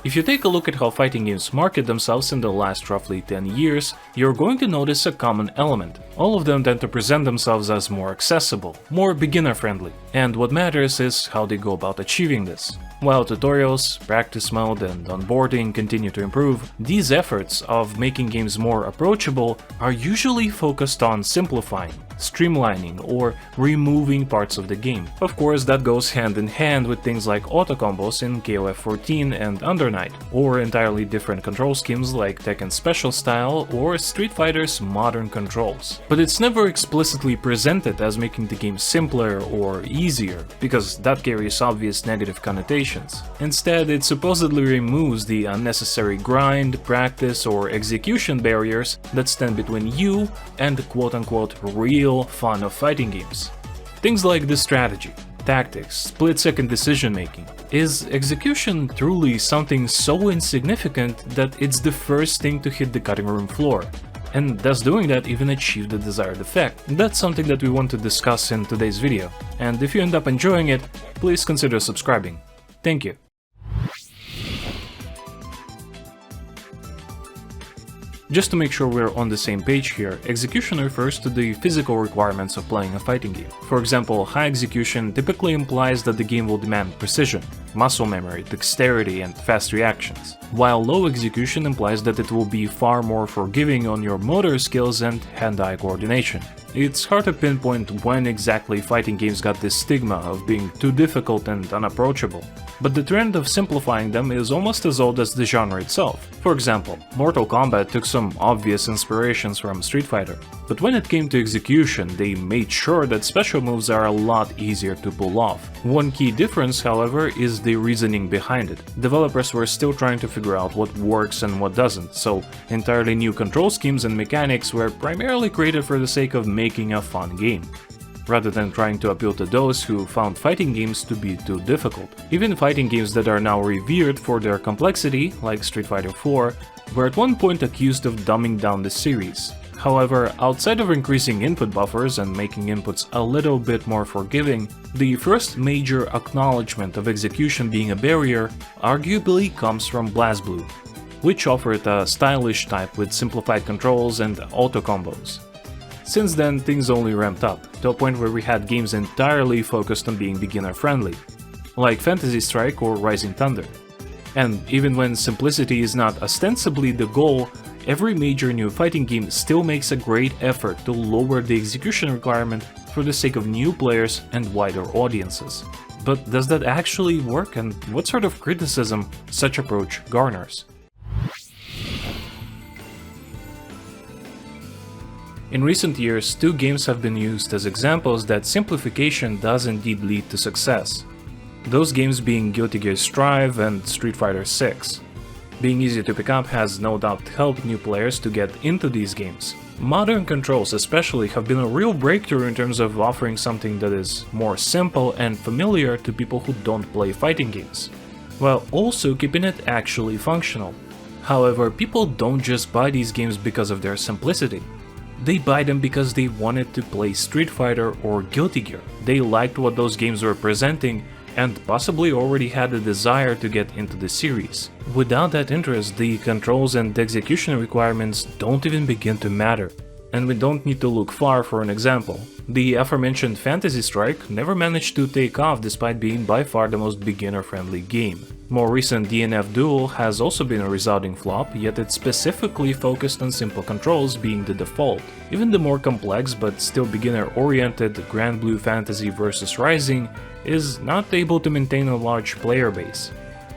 If you take a look at how fighting games market themselves in the last roughly 10 years, you're going to notice a common element. All of them tend to present themselves as more accessible, more beginner-friendly, and what matters is how they go about achieving this. While tutorials, practice mode, and onboarding continue to improve, these efforts of making games more approachable are usually focused on simplifying, streamlining, or removing parts of the game. Of course, that goes hand in hand with things like auto-combos in KOF 14 and Under Night, or entirely different control schemes like Tekken's Special Style or Street Fighter's modern controls. But it's never explicitly presented as making the game simpler or easier, because that carries obvious negative connotations. Instead, it supposedly removes the unnecessary grind, practice, or execution barriers that stand between you and the quote-unquote real fun of fighting games. Things like the strategy, tactics, split-second decision-making. Is execution truly something so insignificant that it's the first thing to hit the cutting room floor? And does doing that even achieve the desired effect? That's something that we want to discuss in today's video, and if you end up enjoying it, please consider subscribing. Thank you. Just to make sure we're on the same page here, execution refers to the physical requirements of playing a fighting game. For example, high execution typically implies that the game will demand precision, muscle memory, dexterity, and fast reactions, while low execution implies that it will be far more forgiving on your motor skills and hand-eye coordination. It's hard to pinpoint when exactly fighting games got this stigma of being too difficult and unapproachable, but the trend of simplifying them is almost as old as the genre itself. For example, Mortal Kombat took some obvious inspirations from Street Fighter, but when it came to execution, they made sure that special moves are a lot easier to pull off. One key difference, however, is the reasoning behind it. Developers were still trying to figure out what works and what doesn't, so entirely new control schemes and mechanics were primarily created for the sake of making a fun game, rather than trying to appeal to those who found fighting games to be too difficult. Even fighting games that are now revered for their complexity, like Street Fighter 4, were at one point accused of dumbing down the series. However, outside of increasing input buffers and making inputs a little bit more forgiving, the first major acknowledgement of execution being a barrier arguably comes from BlazBlue, which offered a stylish type with simplified controls and auto combos. Since then, things only ramped up, to a point where we had games entirely focused on being beginner-friendly, like Fantasy Strike or Rising Thunder. And even when simplicity is not ostensibly the goal, every major new fighting game still makes a great effort to lower the execution requirement for the sake of new players and wider audiences. But does that actually work, and what sort of criticism such approach garners? In recent years, two games have been used as examples that simplification does indeed lead to success. Those games being Guilty Gear Strive and Street Fighter 6. Being easy to pick up has no doubt helped new players to get into these games. Modern controls especially have been a real breakthrough in terms of offering something that is more simple and familiar to people who don't play fighting games, while also keeping it actually functional. However, people don't just buy these games because of their simplicity. They buy them because they wanted to play Street Fighter or Guilty Gear. They liked what those games were presenting and possibly already had a desire to get into the series. Without that interest, the controls and execution requirements don't even begin to matter. And we don't need to look far for an example. The aforementioned Fantasy Strike never managed to take off despite being by far the most beginner-friendly game. More recent DNF Duel has also been a resounding flop, yet it specifically focused on simple controls being the default. Even the more complex but still beginner-oriented Grand Blue Fantasy vs Rising is not able to maintain a large player base.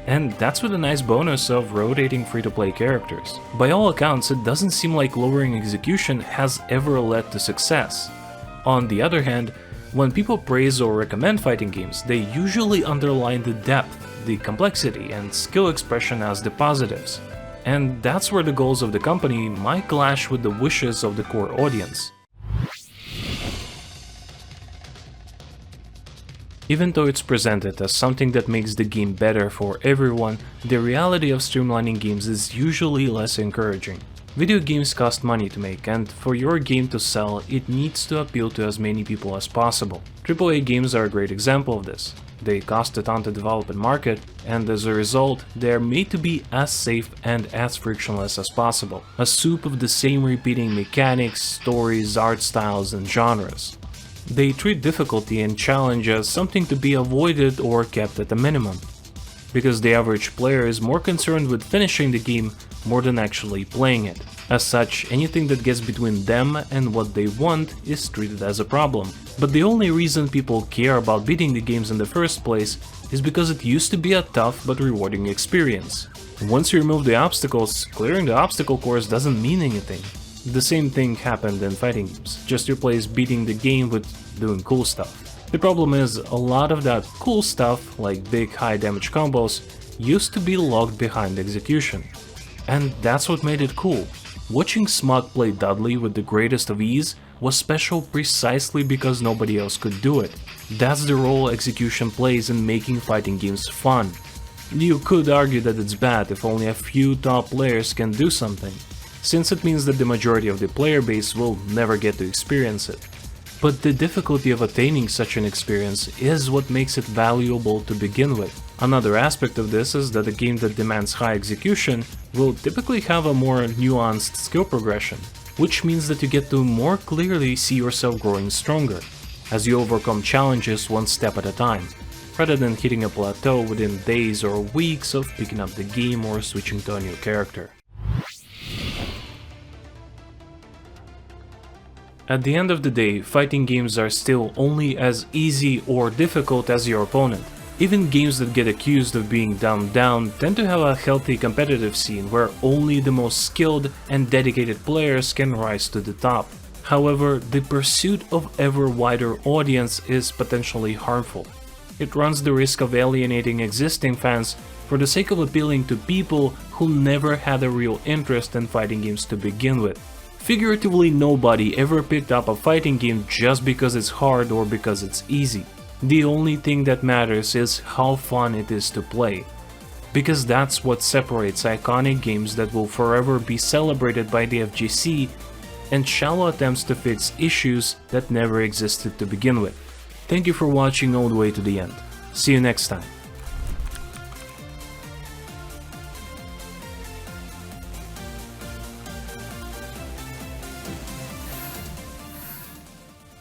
And that's with a nice bonus of rotating free-to-play characters. By all accounts, it doesn't seem like lowering execution has ever led to success. On the other hand, when people praise or recommend fighting games, they usually underline the depth, the complexity, and skill expression as the positives. And that's where the goals of the company might clash with the wishes of the core audience. Even though it's presented as something that makes the game better for everyone, the reality of streamlining games is usually less encouraging. Video games cost money to make, and for your game to sell, it needs to appeal to as many people as possible. AAA games are a great example of this. they cost a ton to develop and market, and as a result, they are made to be as safe and as frictionless as possible. A soup of the same repeating mechanics, stories, art styles, and genres. They treat difficulty and challenge as something to be avoided or kept at a minimum, because the average player is more concerned with finishing the game more than actually playing it. As such, anything that gets between them and what they want is treated as a problem. But the only reason people care about beating the games in the first place is because it used to be a tough but rewarding experience. Once you remove the obstacles, clearing the obstacle course doesn't mean anything. The same thing happened in fighting games, just replace beating the game with doing cool stuff. The problem is, a lot of that cool stuff, like big high damage combos, used to be locked behind execution. And that's what made it cool. Watching Smug play Dudley with the greatest of ease was special precisely because nobody else could do it. That's the role execution plays in making fighting games fun. You could argue that it's bad if only a few top players can do something, since it means that the majority of the player base will never get to experience it. But the difficulty of attaining such an experience is what makes it valuable to begin with. Another aspect of this is that a game that demands high execution will typically have a more nuanced skill progression, which means that you get to more clearly see yourself growing stronger, as you overcome challenges one step at a time, rather than hitting a plateau within days or weeks of picking up the game or switching to a new character. At the end of the day, fighting games are still only as easy or difficult as your opponent. Even games that get accused of being dumbed down tend to have a healthy competitive scene where only the most skilled and dedicated players can rise to the top. However, the pursuit of ever wider audience is potentially harmful. It runs the risk of alienating existing fans for the sake of appealing to people who never had a real interest in fighting games to begin with. Figuratively, nobody ever picked up a fighting game just because it's hard or because it's easy. The only thing that matters is how fun it is to play, because that's what separates iconic games that will forever be celebrated by the FGC and shallow attempts to fix issues that never existed to begin with. Thank you for watching all the way to the end. See you next time.